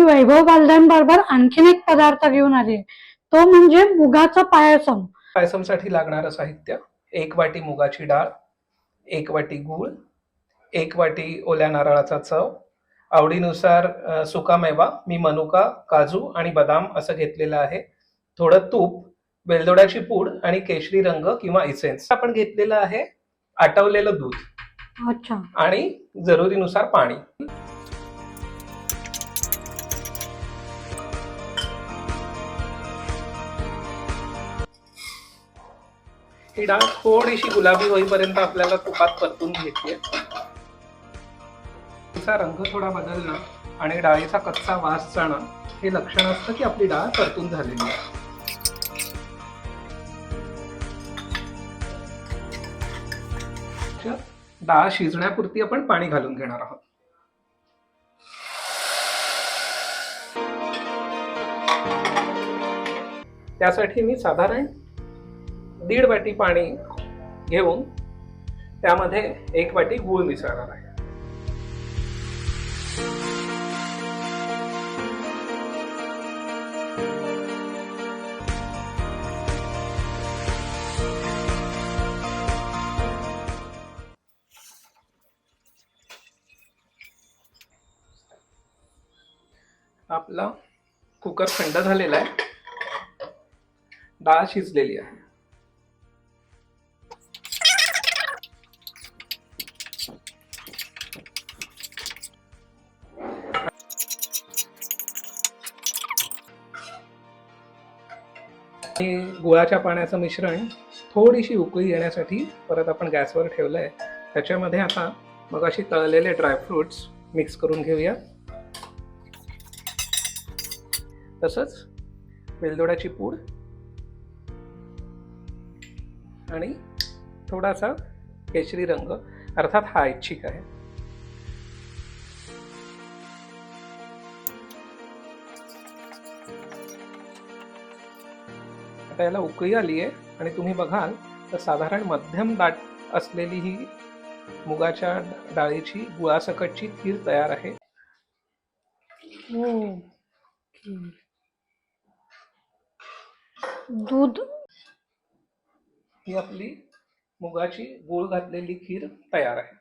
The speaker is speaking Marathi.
वैभव बालदांबरोबर आणखीन एक पदार्थ घेऊन आले, तो म्हणजे मुगाचा पायसम. पायसमसाठी लागणारं साहित्य: 1 वाटी मुगाची डाळ, 1 वाटी गूळ, 1 वाटी ओल्या नारळाचा चव, आवडीनुसार सुकामेवा, मी मनुका, काजू आणि बदाम असं घेतलेलं आहे, थोडं तूप, वेलदोड्याची पूड आणि केशरी रंग किंवा इसेन्स. आपण घेतलेलं आहे आटवलेलं दूध. अच्छा. आणि जरुरीनुसार पाणी. ही डाळ थोडीशी गुलाबी होईपर्यंत आपल्याला तुपात परतून घ्यायची आहे. तिचा रंग थोडा बदलणं आणि डाळीचा कच्चा वास जाणं हे लक्षण असतं की आपली डाळ परतून झालेली आहे. डाळ शिजण्यापुरती आपण पाणी घालून घेणार आहोत. त्यासाठी मी साधारण 1.5 वाटी पाणी घेऊन त्यामध्ये 1 वाटी गूळ मिसळणार आहे. आपला कुकर थंड झालेला आहे, डाळ शिजलेली आहे. गुळाच्या पाण्याचं मिश्रण थोडीशी उकळी येण्यासाठी परत आपण गॅसवर ठेवलंय. त्याच्यामध्ये आता मगाशी तळलेले ड्रायफ्रुट्स मिक्स करून घेऊया. तसंच वेलदोड्याची पूड आणि थोडासा केशरी रंग, अर्थात हा ऐच्छिक आहे. आता याला उकळी आली आहे आणि तुम्ही बघाल तर साधारण मध्यम दाट असलेली ही मुगाच्या डाळीची गुळासकटची खीर तयार आहे. दूध. ही आपली मुगाची गूळ घातलेली खीर तयार आहे.